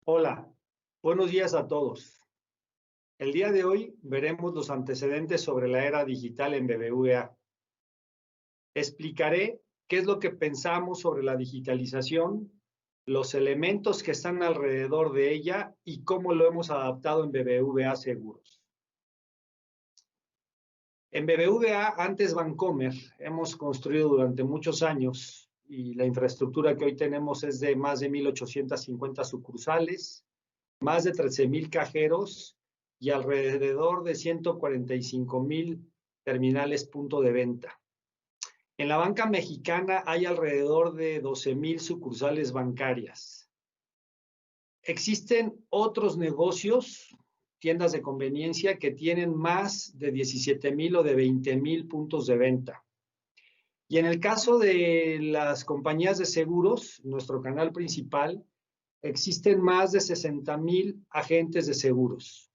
Hola, buenos días a todos. El día de hoy veremos los antecedentes sobre la era digital en BBVA. Explicaré qué es lo que pensamos sobre la digitalización, los elementos que están alrededor de ella y cómo lo hemos adaptado en BBVA Seguros. En BBVA, antes Bancomer, hemos construido durante muchos años y la infraestructura que hoy tenemos es de más de 1,850 sucursales, más de 13,000 cajeros y alrededor de 145,000 terminales punto de venta. En la banca mexicana hay alrededor de 12,000 sucursales bancarias. Existen otros negocios, tiendas de conveniencia, que tienen más de 17,000 o de 20,000 puntos de venta. Y en el caso de las compañías de seguros, nuestro canal principal, existen más de 60,000 agentes de seguros.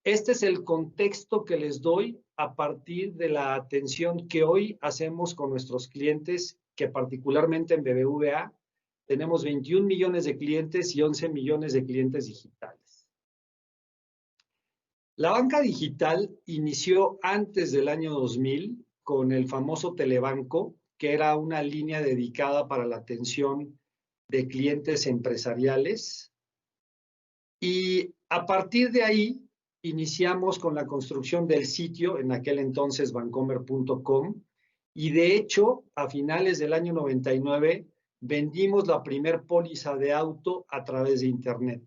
Este es el contexto que les doy a partir de la atención que hoy hacemos con nuestros clientes, que particularmente en BBVA tenemos 21 millones de clientes y 11 millones de clientes digitales. La banca digital inició antes del año 2000 con el famoso Telebanco, que era una línea dedicada para la atención de clientes empresariales. Y a partir de ahí iniciamos con la construcción del sitio, en aquel entonces bancomer.com, y de hecho a finales del año 99 vendimos la primer póliza de auto a través de internet.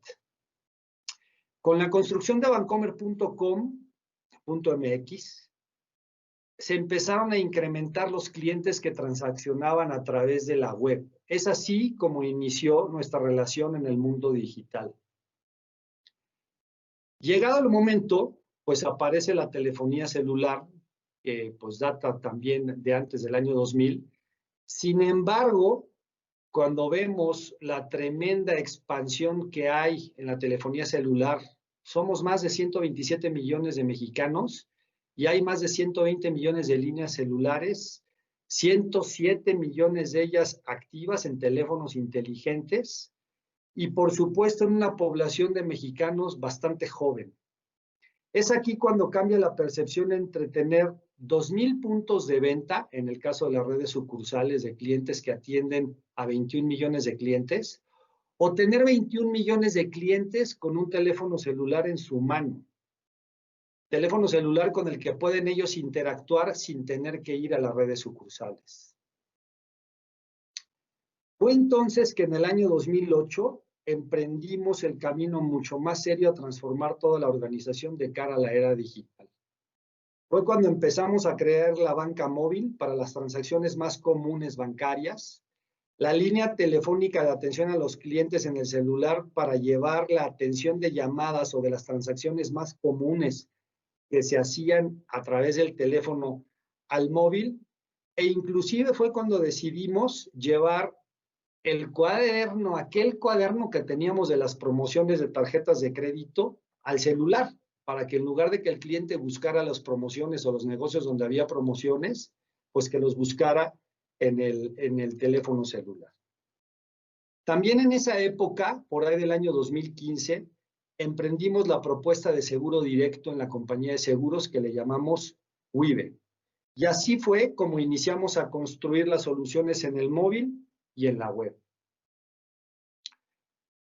Con la construcción de bancomer.com.mx se empezaron a incrementar los clientes que transaccionaban a través de la web. Es así como inició nuestra relación en el mundo digital. Llegado el momento, pues aparece la telefonía celular, que pues data también de antes del año 2000. Sin embargo, cuando vemos la tremenda expansión que hay en la telefonía celular, somos más de 127 millones de mexicanos y hay más de 120 millones de líneas celulares, 107 millones de ellas activas en teléfonos inteligentes, y por supuesto en una población de mexicanos bastante joven. Es aquí cuando cambia la percepción entre tener 2,000 puntos de venta, en el caso de las redes sucursales de clientes que atienden a 21 millones de clientes, o tener 21 millones de clientes con un teléfono celular en su mano. Teléfono celular con el que pueden ellos interactuar sin tener que ir a las redes sucursales. Fue entonces que en el año 2008 emprendimos el camino mucho más serio a transformar toda la organización de cara a la era digital. Fue cuando empezamos a crear la banca móvil para las transacciones más comunes bancarias, la línea telefónica de atención a los clientes en el celular para llevar la atención de llamadas o de las transacciones más comunes que se hacían a través del teléfono al móvil, e inclusive fue cuando decidimos llevar el cuaderno, aquel cuaderno que teníamos de las promociones de tarjetas de crédito al celular, para que en lugar de que el cliente buscara las promociones o los negocios donde había promociones, pues que los buscara en el teléfono celular. También en esa época, por ahí del año 2015, emprendimos la propuesta de seguro directo en la compañía de seguros que le llamamos Wibe. Y así fue como iniciamos a construir las soluciones en el móvil y en la web.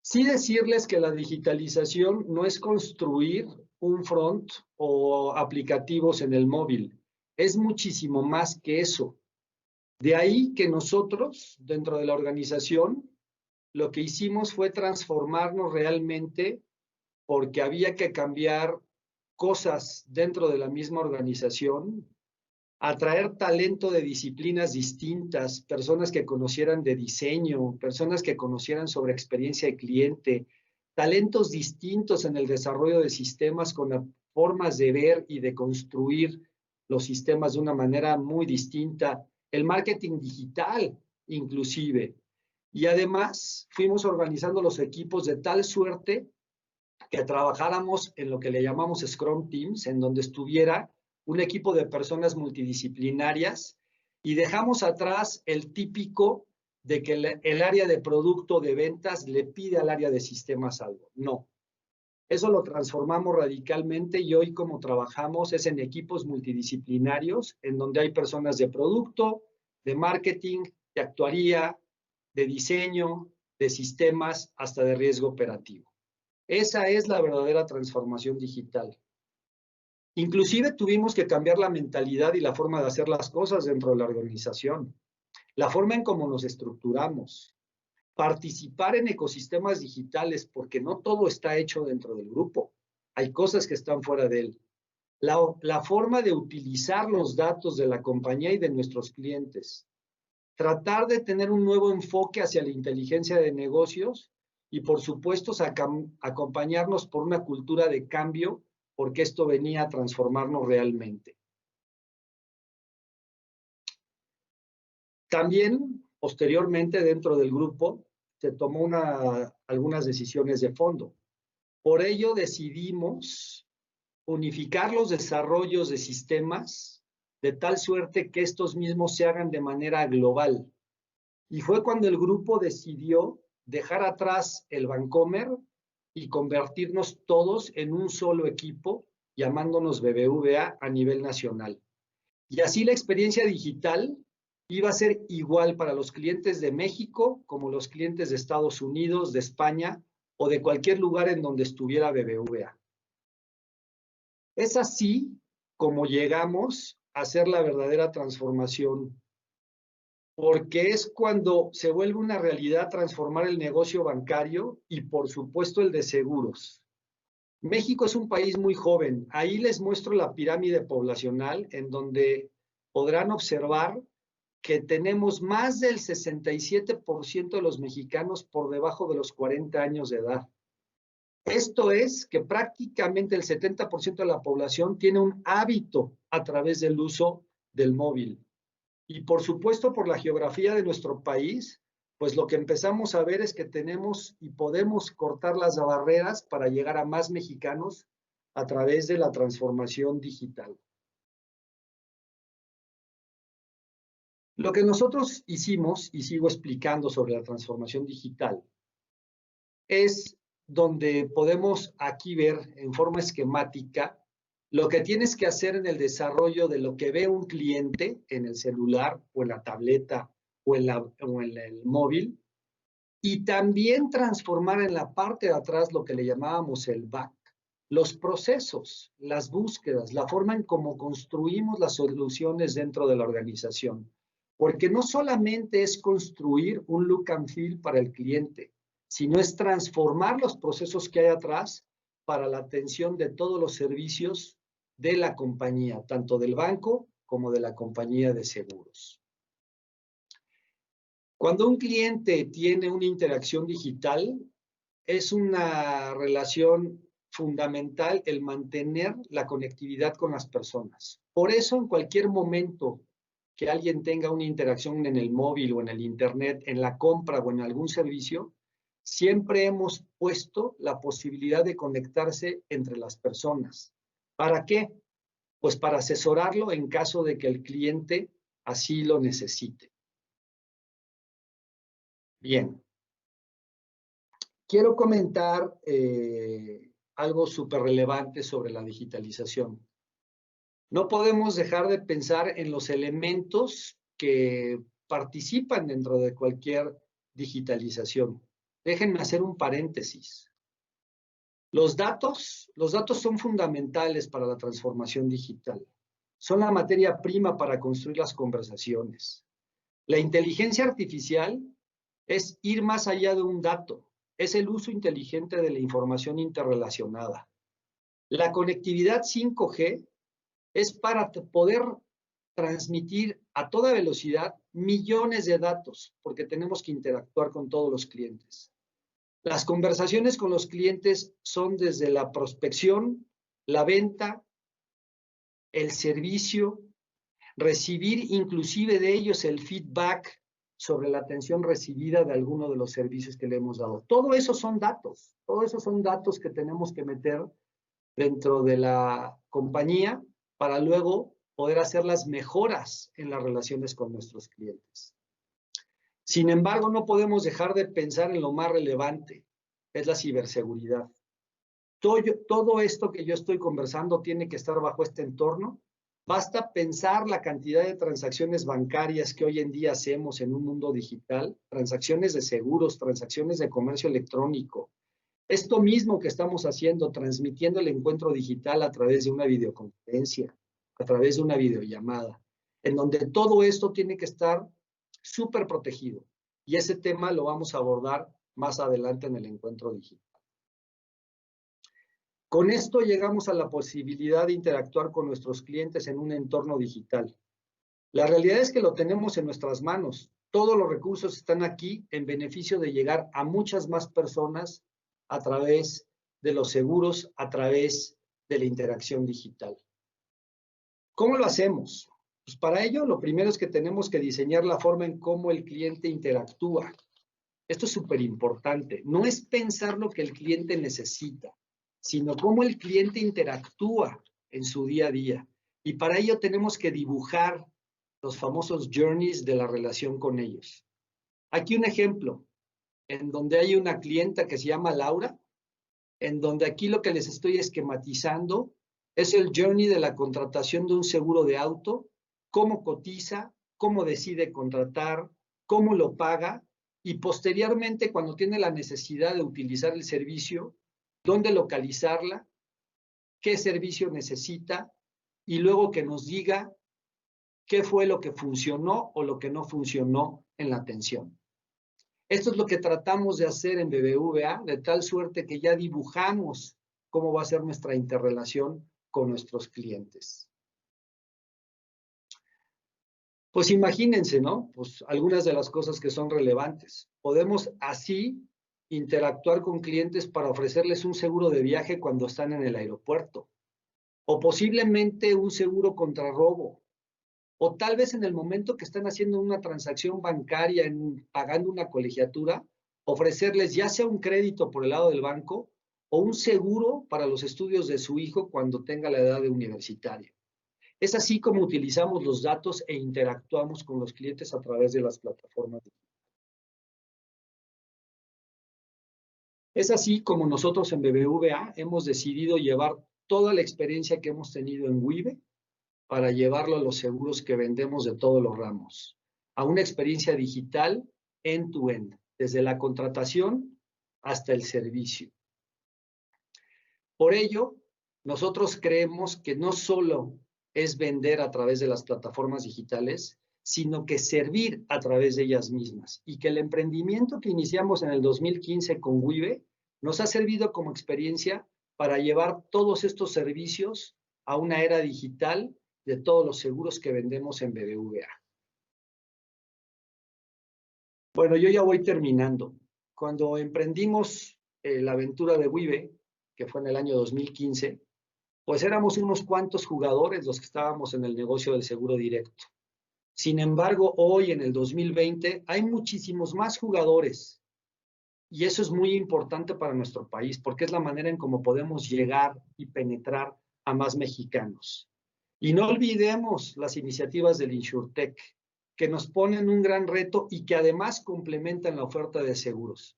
Sí decirles que la digitalización no es construir un front o aplicativos en el móvil, es muchísimo más que eso. De ahí que nosotros, dentro de la organización, lo que hicimos fue transformarnos realmente porque había que cambiar cosas dentro de la misma organización, atraer talento de disciplinas distintas, personas que conocieran de diseño, personas que conocieran sobre experiencia de cliente, talentos distintos en el desarrollo de sistemas con formas de ver y de construir los sistemas de una manera muy distinta, el marketing digital inclusive. Y además fuimos organizando los equipos de tal suerte que trabajáramos en lo que le llamamos Scrum Teams, en donde estuviera un equipo de personas multidisciplinarias, y dejamos atrás el típico de que el área de producto de ventas le pide al área de sistemas algo. No. Eso lo transformamos radicalmente y hoy como trabajamos es en equipos multidisciplinarios en donde hay personas de producto, de marketing, de actuaría, de diseño, de sistemas, hasta de riesgo operativo. Esa es la verdadera transformación digital. Inclusive tuvimos que cambiar la mentalidad y la forma de hacer las cosas dentro de la organización, la forma en cómo nos estructuramos. Participar en ecosistemas digitales, porque no todo está hecho dentro del grupo. Hay cosas que están fuera de él. La forma de utilizar los datos de la compañía y de nuestros clientes. Tratar de tener un nuevo enfoque hacia la inteligencia de negocios y, por supuesto, acompañarnos por una cultura de cambio, porque esto venía a transformarnos realmente. También, posteriormente, dentro del grupo, se tomó algunas decisiones de fondo. Por ello, decidimos unificar los desarrollos de sistemas de tal suerte que estos mismos se hagan de manera global. Y fue cuando el grupo decidió dejar atrás el Bancomer y convertirnos todos en un solo equipo, llamándonos BBVA a nivel nacional. Y así la experiencia digital iba a ser igual para los clientes de México como los clientes de Estados Unidos, de España o de cualquier lugar en donde estuviera BBVA. Es así como llegamos a hacer la verdadera transformación, porque es cuando se vuelve una realidad transformar el negocio bancario y, por supuesto, el de seguros. México es un país muy joven. Ahí les muestro la pirámide poblacional en donde podrán observar que tenemos más del 67% de los mexicanos por debajo de los 40 años de edad. Esto es que prácticamente el 70% de la población tiene un hábito a través del uso del móvil. Y por supuesto, por la geografía de nuestro país, pues lo que empezamos a ver es que tenemos y podemos cortar las barreras para llegar a más mexicanos a través de la transformación digital. Lo que nosotros hicimos, y sigo explicando sobre la transformación digital, es donde podemos aquí ver en forma esquemática lo que tienes que hacer en el desarrollo de lo que ve un cliente en el celular o en la tableta o en el móvil, y también transformar en la parte de atrás lo que le llamábamos el back, los procesos, las búsquedas, la forma en cómo construimos las soluciones dentro de la organización. Porque no solamente es construir un look and feel para el cliente, sino es transformar los procesos que hay atrás para la atención de todos los servicios de la compañía, tanto del banco como de la compañía de seguros. Cuando un cliente tiene una interacción digital, es una relación fundamental el mantener la conectividad con las personas. Por eso, en cualquier momento que alguien tenga una interacción en el móvil o en el internet, en la compra o en algún servicio, siempre hemos puesto la posibilidad de conectarse entre las personas. ¿Para qué? Pues para asesorarlo en caso de que el cliente así lo necesite. Bien. Quiero comentar algo súper relevante sobre la digitalización. No podemos dejar de pensar en los elementos que participan dentro de cualquier digitalización. Déjenme hacer un paréntesis. Los datos son fundamentales para la transformación digital. Son la materia prima para construir las conversaciones. La inteligencia artificial es ir más allá de un dato. Es el uso inteligente de la información interrelacionada. La conectividad 5G es para poder transmitir a toda velocidad millones de datos, porque tenemos que interactuar con todos los clientes. Las conversaciones con los clientes son desde la prospección, la venta, el servicio, recibir inclusive de ellos el feedback sobre la atención recibida de alguno de los servicios que le hemos dado. Todo eso son datos que tenemos que meter dentro de la compañía para luego poder hacer las mejoras en las relaciones con nuestros clientes. Sin embargo, no podemos dejar de pensar en lo más relevante, es la ciberseguridad. Todo esto que yo estoy conversando tiene que estar bajo este entorno. Basta pensar la cantidad de transacciones bancarias que hoy en día hacemos en un mundo digital, transacciones de seguros, transacciones de comercio electrónico. Esto mismo que estamos haciendo, transmitiendo el encuentro digital a través de una videoconferencia, a través de una videollamada, en donde todo esto tiene que estar súper protegido. Y ese tema lo vamos a abordar más adelante en el encuentro digital. Con esto llegamos a la posibilidad de interactuar con nuestros clientes en un entorno digital. La realidad es que lo tenemos en nuestras manos. Todos los recursos están aquí en beneficio de llegar a muchas más personas a través de los seguros, a través de la interacción digital. ¿Cómo lo hacemos? Pues para ello, lo primero es que tenemos que diseñar la forma en cómo el cliente interactúa. Esto es súper importante. No es pensar lo que el cliente necesita, sino cómo el cliente interactúa en su día a día. Y para ello tenemos que dibujar los famosos journeys de la relación con ellos. Aquí un ejemplo, en donde hay una clienta que se llama Laura, en donde aquí lo que les estoy esquematizando es el journey de la contratación de un seguro de auto, cómo cotiza, cómo decide contratar, cómo lo paga, y posteriormente, cuando tiene la necesidad de utilizar el servicio, dónde localizarla, qué servicio necesita, y luego que nos diga qué fue lo que funcionó o lo que no funcionó en la atención. Esto es lo que tratamos de hacer en BBVA, de tal suerte que ya dibujamos cómo va a ser nuestra interrelación con nuestros clientes. Pues imagínense, ¿no? Pues algunas de las cosas que son relevantes. Podemos así interactuar con clientes para ofrecerles un seguro de viaje cuando están en el aeropuerto, o posiblemente un seguro contra robo, o tal vez en el momento que están haciendo una transacción bancaria, pagando una colegiatura, ofrecerles ya sea un crédito por el lado del banco o un seguro para los estudios de su hijo cuando tenga la edad de universitario. Es así como utilizamos los datos e interactuamos con los clientes a través de las plataformas. Es así como nosotros en BBVA hemos decidido llevar toda la experiencia que hemos tenido en Wibe para llevarlo a los seguros que vendemos de todos los ramos, a una experiencia digital end-to-end, desde la contratación hasta el servicio. Por ello, nosotros creemos que no solo es vender a través de las plataformas digitales, sino que servir a través de ellas mismas, y que el emprendimiento que iniciamos en el 2015 con Wibe nos ha servido como experiencia para llevar todos estos servicios a una era digital de todos los seguros que vendemos en BBVA. Bueno, yo ya voy terminando. Cuando emprendimos la aventura de Wibe, que fue en el año 2015, pues éramos unos cuantos jugadores los que estábamos en el negocio del seguro directo. Sin embargo, hoy en el 2020 hay muchísimos más jugadores, y eso es muy importante para nuestro país porque es la manera en cómo podemos llegar y penetrar a más mexicanos. Y no olvidemos las iniciativas del InsurTech, que nos ponen un gran reto y que además complementan la oferta de seguros.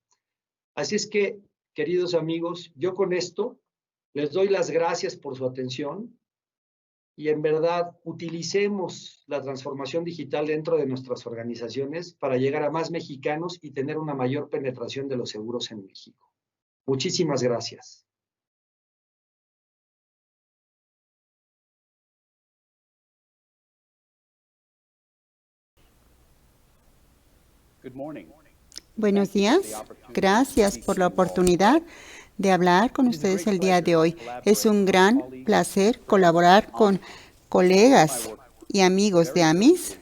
Así es que, queridos amigos, yo con esto les doy las gracias por su atención y en verdad utilicemos la transformación digital dentro de nuestras organizaciones para llegar a más mexicanos y tener una mayor penetración de los seguros en México. Muchísimas gracias. Buenos días. Gracias por la oportunidad de hablar con ustedes el día de hoy. Es un gran placer colaborar con colegas y amigos de AMIS,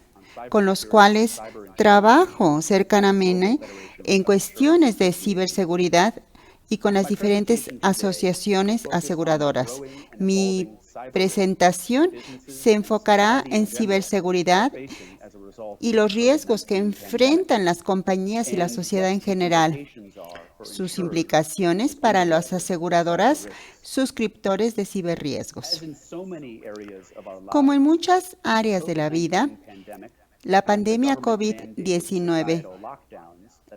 con los cuales trabajo cercanamente en cuestiones de ciberseguridad y con las diferentes asociaciones aseguradoras. Mi presentación se enfocará en ciberseguridad y los riesgos que enfrentan las compañías y la sociedad en general, sus implicaciones para las aseguradoras suscriptores de ciberriesgos. Como en muchas áreas de la vida, La pandemia COVID-19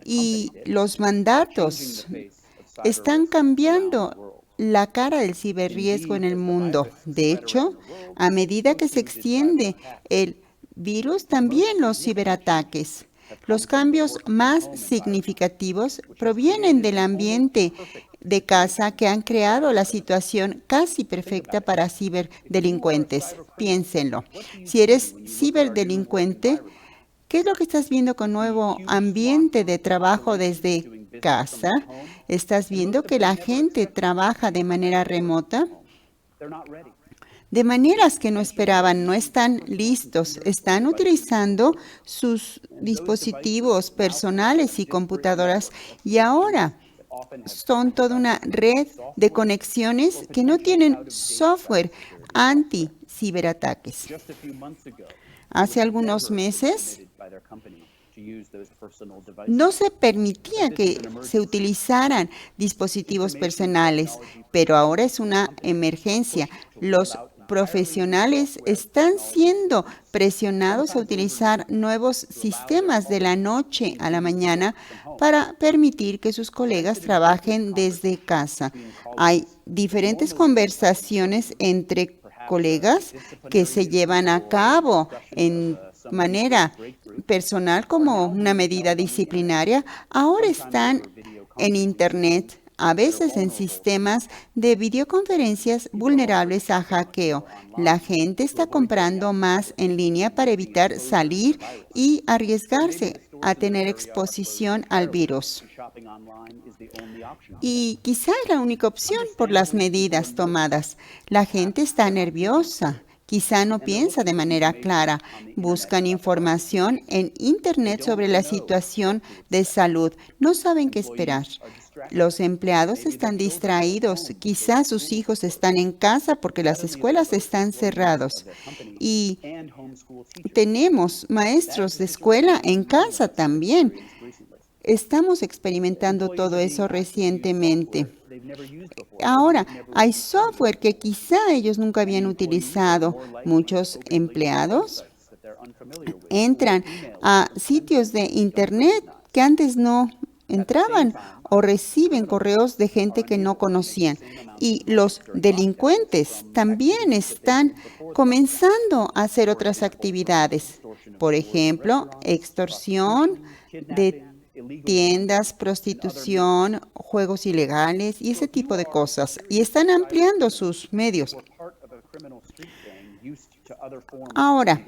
y los mandatos están cambiando la cara del ciberriesgo en el mundo. De hecho, a medida que se extiende el virus, también los ciberataques. Los cambios más significativos provienen del ambiente de casa que han creado la situación casi perfecta para ciberdelincuentes. Piénsenlo. Si eres ciberdelincuente, ¿qué es lo que estás viendo con nuevo ambiente de trabajo desde casa? ¿Estás viendo que la gente trabaja de manera remota? De maneras que no esperaban, no están listos, están utilizando sus dispositivos personales y computadoras y ahora son toda una red de conexiones que no tienen software anti-ciberataques. Hace algunos meses no se permitía que se utilizaran dispositivos personales, pero ahora es una emergencia. Los profesionales están siendo presionados a utilizar nuevos sistemas de la noche a la mañana para permitir que sus colegas trabajen desde casa. Hay diferentes conversaciones entre colegas que se llevan a cabo en manera personal como una medida disciplinaria. Ahora están en Internet, a veces en sistemas de videoconferencias vulnerables a hackeo. La gente está comprando más en línea para evitar salir y arriesgarse a tener exposición al virus. Y quizá es la única opción por las medidas tomadas. La gente está nerviosa. Quizá no piensa de manera clara. Buscan información en Internet sobre la situación de salud. No saben qué esperar. Los empleados están distraídos. Quizá sus hijos están en casa porque las escuelas están cerradas. Y tenemos maestros de escuela en casa también. Estamos experimentando todo eso recientemente. Ahora, hay software que quizá ellos nunca habían utilizado. Muchos empleados entran a sitios de Internet que antes no entraban o reciben correos de gente que no conocían. Y los delincuentes también están comenzando a hacer otras actividades. Por ejemplo, extorsión de tiendas, prostitución, juegos ilegales y ese tipo de cosas. Y están ampliando sus medios. Ahora,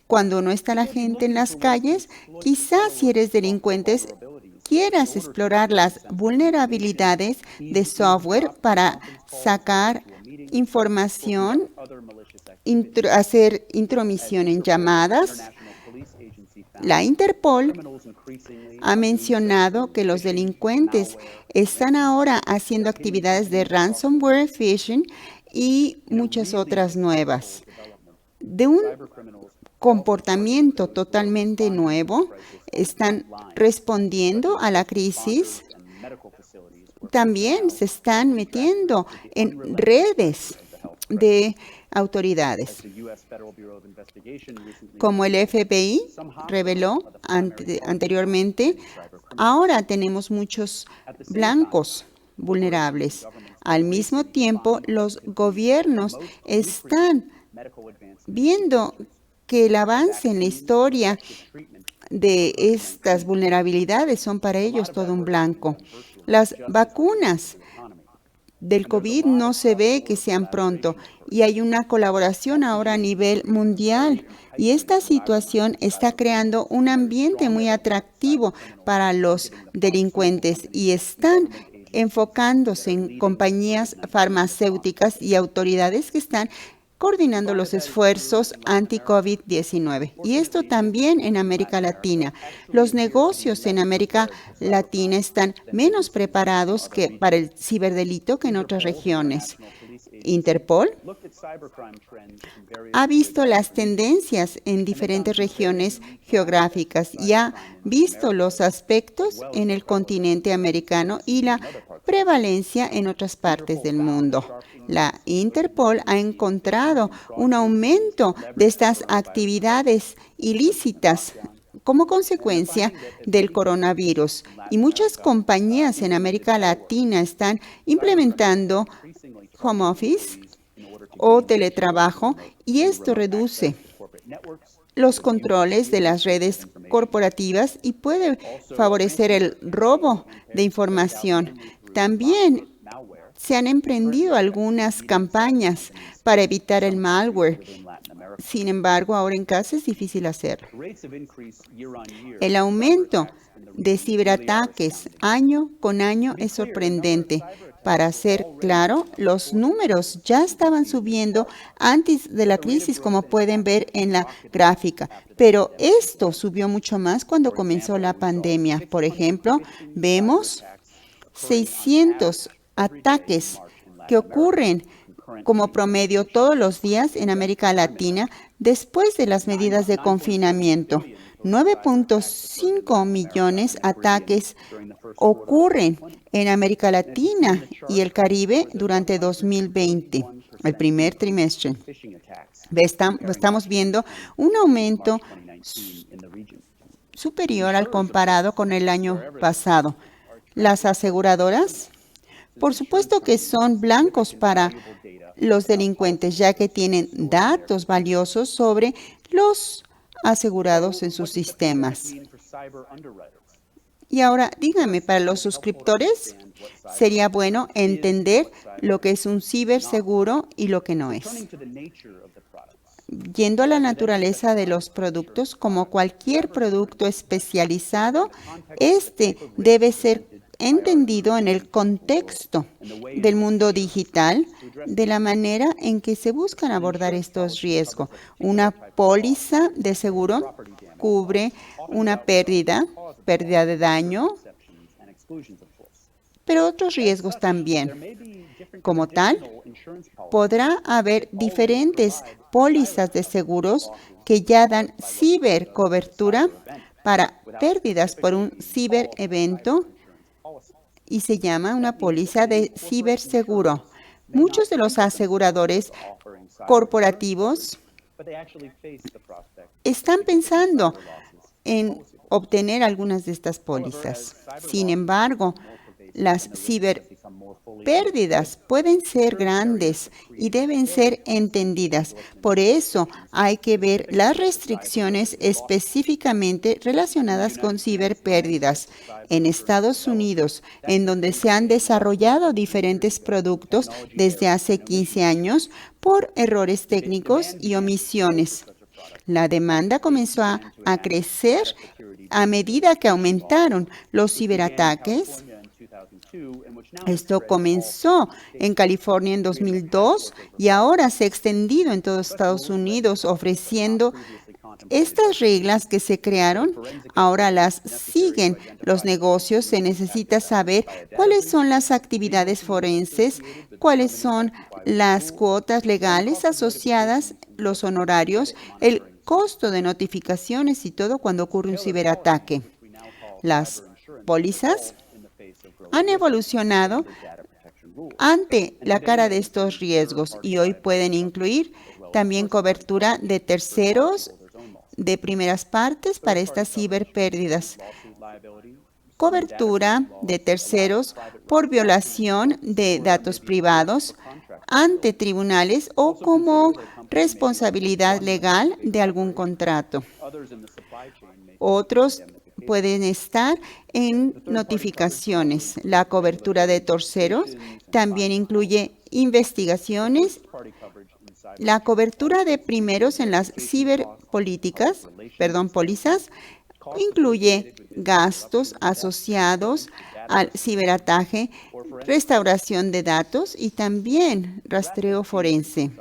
cuando no está la gente en las calles, quizás si eres delincuente, quieras explorar las vulnerabilidades de software para sacar información, hacer intromisión en llamadas. La Interpol ha mencionado que los delincuentes están ahora haciendo actividades de ransomware, phishing y muchas otras nuevas. De un comportamiento totalmente nuevo, están respondiendo a la crisis. También se están metiendo en redes de autoridades. Como el FBI reveló anteriormente, ahora tenemos muchos blancos vulnerables. Al mismo tiempo, los gobiernos están viendo que el avance en la historia de estas vulnerabilidades son para ellos todo un blanco. Las vacunas del COVID no se ve que sean pronto y hay una colaboración ahora a nivel mundial y esta situación está creando un ambiente muy atractivo para los delincuentes y están enfocándose en compañías farmacéuticas y autoridades que están coordinando los esfuerzos anti-COVID-19. Y esto también en América Latina. Los negocios en América Latina están menos preparados para el ciberdelito que en otras regiones. Interpol ha visto las tendencias en diferentes regiones geográficas y ha visto los aspectos en el continente americano y la prevalencia en otras partes del mundo. La Interpol ha encontrado un aumento de estas actividades ilícitas como consecuencia del coronavirus. Y muchas compañías en América Latina están implementando home office o teletrabajo, y esto reduce los controles de las redes corporativas y puede favorecer el robo de información. También se han emprendido algunas campañas para evitar el malware. Sin embargo, ahora en casa es difícil hacerlo. El aumento de ciberataques año con año es sorprendente. Para ser claro, los números ya estaban subiendo antes de la crisis, como pueden ver en la gráfica, pero esto subió mucho más cuando comenzó la pandemia. Por ejemplo, vemos 600 ataques que ocurren como promedio todos los días en América Latina después de las medidas de confinamiento. 9.5 millones de ataques ocurren en América Latina y el Caribe durante 2020, el primer trimestre. Estamos viendo un aumento superior al comparado con el año pasado. Las aseguradoras, por supuesto que son blancos para los delincuentes, ya que tienen datos valiosos sobre los asegurados en sus sistemas. Y ahora, díganme, para los suscriptores, sería bueno entender lo que es un ciberseguro y lo que no es. Yendo a la naturaleza de los productos, como cualquier producto especializado, este debe ser entendido en el contexto del mundo digital, de la manera en que se buscan abordar estos riesgos. Una póliza de seguro cubre una pérdida de daño, pero otros riesgos también. Como tal, podrá haber diferentes pólizas de seguros que ya dan cibercobertura para pérdidas por un ciberevento y se llama una póliza de ciberseguro. Muchos de los aseguradores corporativos están pensando en obtener algunas de estas pólizas. Sin embargo, las ciberpérdidas pueden ser grandes y deben ser entendidas. Por eso hay que ver las restricciones específicamente relacionadas con ciberpérdidas. En Estados Unidos, en donde se han desarrollado diferentes productos desde hace 15 años por errores técnicos y omisiones. La demanda comenzó a crecer a medida que aumentaron los ciberataques. Esto comenzó en California en 2002 y ahora se ha extendido en todo Estados Unidos, ofreciendo estas reglas que se crearon. Ahora las siguen los negocios. Se necesita saber cuáles son las actividades forenses, cuáles son las cuotas legales asociadas, los honorarios, el costo de notificaciones y todo cuando ocurre un ciberataque. Las pólizas han evolucionado ante la cara de estos riesgos y hoy pueden incluir también cobertura de terceros, de primeras partes para estas ciberpérdidas, cobertura de terceros por violación de datos privados ante tribunales o como responsabilidad legal de algún contrato. Otros pueden estar en notificaciones. La cobertura de terceros también incluye investigaciones. La cobertura de primeros en las pólizas, incluye gastos asociados al ciberataque, restauración de datos y también rastreo forense.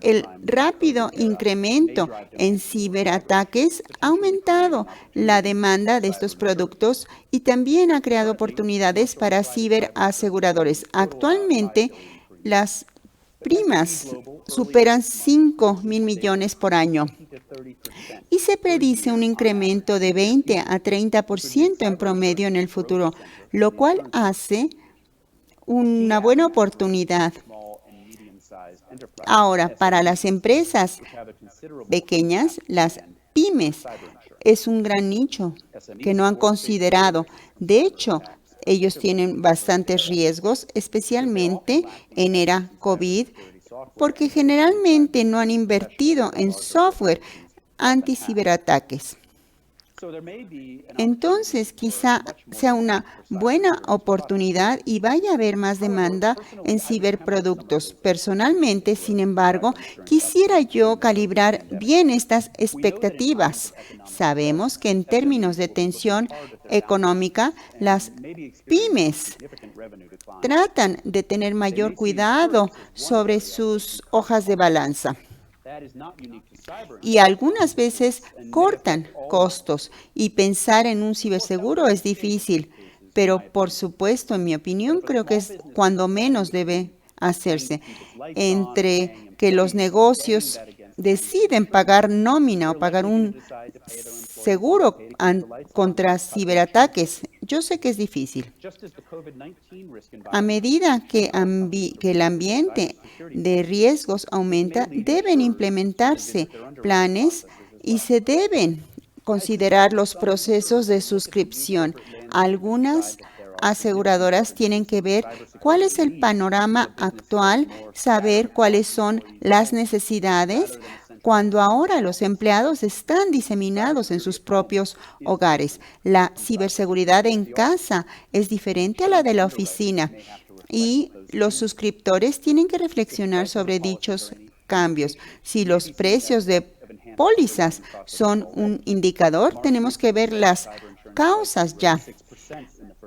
El rápido incremento en ciberataques ha aumentado la demanda de estos productos y también ha creado oportunidades para ciberaseguradores. Actualmente, las primas superan 5.000 millones por año y se predice un incremento de 20 a 30% en promedio en el futuro, lo cual hace una buena oportunidad. Ahora, para las empresas pequeñas, las pymes, es un gran nicho que no han considerado. De hecho, ellos tienen bastantes riesgos, especialmente en era COVID, porque generalmente no han invertido en software anti-ciberataques. Entonces, quizá sea una buena oportunidad y vaya a haber más demanda en ciberproductos. Personalmente, sin embargo, quisiera yo calibrar bien estas expectativas. Sabemos que en términos de tensión económica, las pymes tratan de tener mayor cuidado sobre sus hojas de balanza. Y algunas veces cortan costos y pensar en un ciberseguro es difícil, pero por supuesto, en mi opinión, creo que es cuando menos debe hacerse. Entre que los negocios deciden pagar nómina o pagar un seguro contra ciberataques, yo sé que es difícil. A medida que el ambiente de riesgos aumenta, deben implementarse planes y se deben considerar los procesos de suscripción. Algunas aseguradoras tienen que ver cuál es el panorama actual, saber cuáles son las necesidades, cuando ahora los empleados están diseminados en sus propios hogares. La ciberseguridad en casa es diferente a la de la oficina y los suscriptores tienen que reflexionar sobre dichos cambios. Si los precios de pólizas son un indicador, tenemos que ver las causas ya.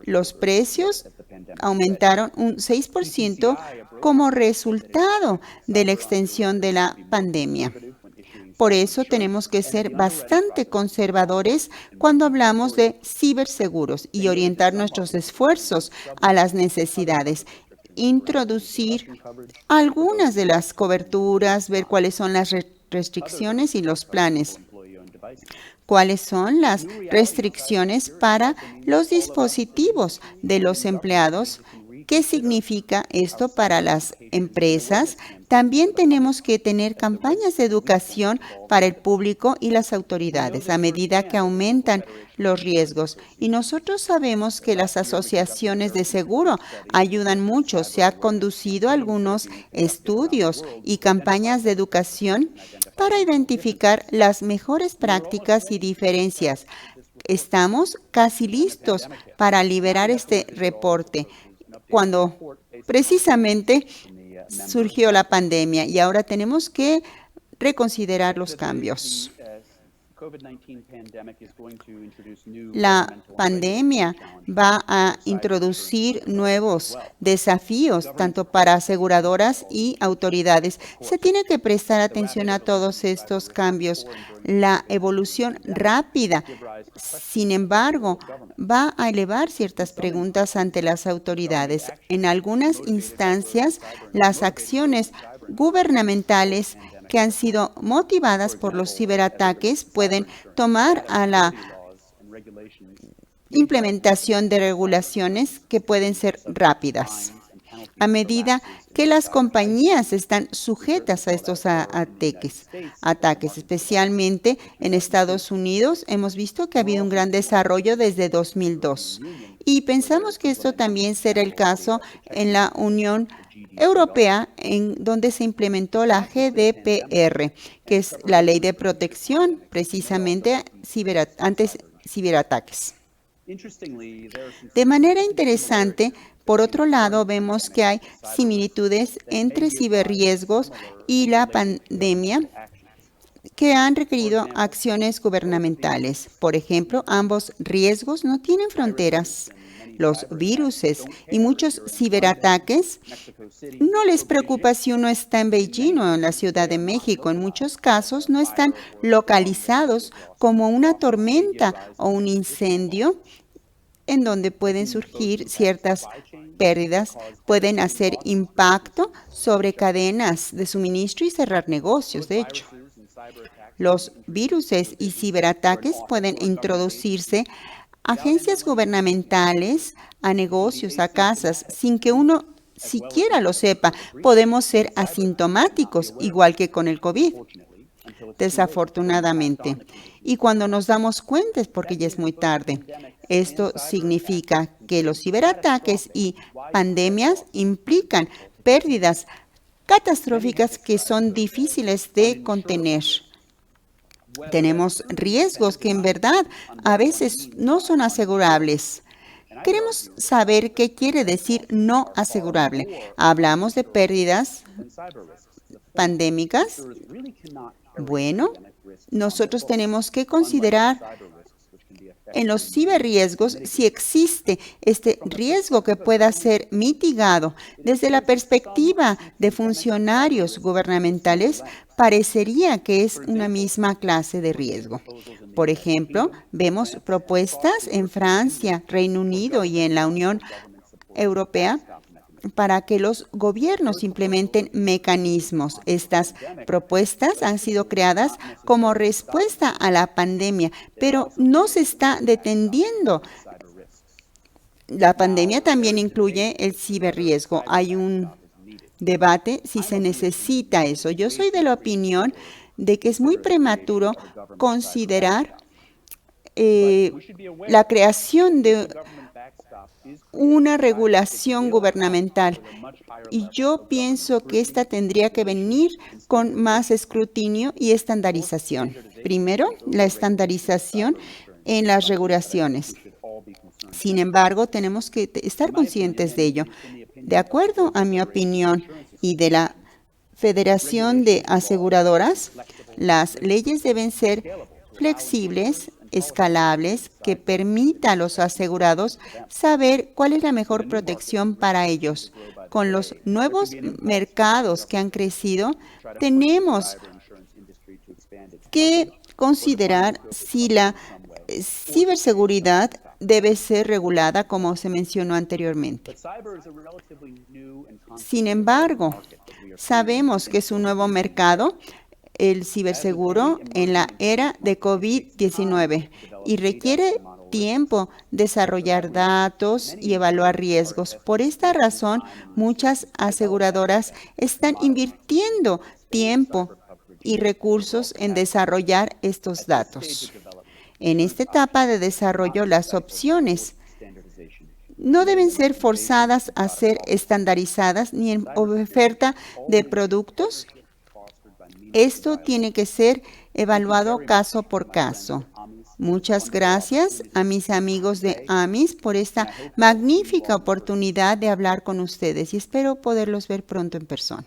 Los precios aumentaron un 6% como resultado de la extensión de la pandemia. Por eso tenemos que ser bastante conservadores cuando hablamos de ciberseguros y orientar nuestros esfuerzos a las necesidades. Introducir algunas de las coberturas, ver cuáles son las restricciones y los planes. ¿Cuáles son las restricciones para los dispositivos de los empleados? ¿Qué significa esto para las empresas? También tenemos que tener campañas de educación para el público y las autoridades a medida que aumentan los riesgos. Y nosotros sabemos que las asociaciones de seguro ayudan mucho. Se han conducido algunos estudios y campañas de educación para identificar las mejores prácticas y diferencias. Estamos casi listos para liberar este reporte cuando precisamente surgió la pandemia y ahora tenemos que reconsiderar los cambios. La pandemia va a introducir nuevos desafíos, tanto para aseguradoras y autoridades. Se tiene que prestar atención a todos estos cambios. La evolución rápida, sin embargo, va a elevar ciertas preguntas ante las autoridades. En algunas instancias, las acciones gubernamentales que han sido motivadas por los ciberataques pueden tomar a la implementación de regulaciones que pueden ser rápidas. A medida que las compañías están sujetas a estos ataques, especialmente en Estados Unidos, hemos visto que ha habido un gran desarrollo desde 2002. Y pensamos que esto también será el caso en la Unión Europea, en donde se implementó la GDPR, que es la ley de protección precisamente ante ciberataques. De manera interesante, por otro lado, vemos que hay similitudes entre ciberriesgos y la pandemia que han requerido acciones gubernamentales. Por ejemplo, ambos riesgos no tienen fronteras. Los viruses y muchos ciberataques no les preocupa si uno está en Beijing o en la Ciudad de México. En muchos casos no están localizados como una tormenta o un incendio en donde pueden surgir ciertas pérdidas pueden hacer impacto sobre cadenas de suministro y cerrar negocios, de hecho. Los virus y ciberataques pueden introducirse a agencias gubernamentales, a negocios, a casas, sin que uno siquiera lo sepa. Podemos ser asintomáticos, igual que con el COVID, desafortunadamente. Y cuando nos damos cuenta es porque ya es muy tarde. Esto significa que los ciberataques y pandemias implican pérdidas catastróficas que son difíciles de contener. Tenemos riesgos que en verdad a veces no son asegurables. Queremos saber qué quiere decir no asegurable. Hablamos de pérdidas pandémicas. Bueno, nosotros tenemos que considerar en los ciberriesgos si existe este riesgo que pueda ser mitigado. Desde la perspectiva de funcionarios gubernamentales, parecería que es una misma clase de riesgo. Por ejemplo, vemos propuestas en Francia, Reino Unido y en la Unión Europea para que los gobiernos implementen mecanismos. Estas propuestas han sido creadas como respuesta a la pandemia, pero no se está deteniendo. La pandemia también incluye el ciberriesgo. Hay un debate si se necesita eso. Yo soy de la opinión de que es muy prematuro considerar la creación de una regulación gubernamental. Y yo pienso que esta tendría que venir con más escrutinio y estandarización. Primero, la estandarización en las regulaciones. Sin embargo, tenemos que estar conscientes de ello. De acuerdo a mi opinión y de la Federación de Aseguradoras, las leyes deben ser flexibles, escalables, que permita a los asegurados saber cuál es la mejor protección para ellos. Con los nuevos mercados que han crecido, tenemos que considerar si la ciberseguridad debe ser regulada, como se mencionó anteriormente. Sin embargo, sabemos que es un nuevo mercado, el ciberseguro, en la era de COVID-19 y requiere tiempo desarrollar datos y evaluar riesgos. Por esta razón, muchas aseguradoras están invirtiendo tiempo y recursos en desarrollar estos datos. En esta etapa de desarrollo, las opciones no deben ser forzadas a ser estandarizadas ni en oferta de productos. Esto tiene que ser evaluado caso por caso. Muchas gracias a mis amigos de AMIS por esta magnífica oportunidad de hablar con ustedes y espero poderlos ver pronto en persona.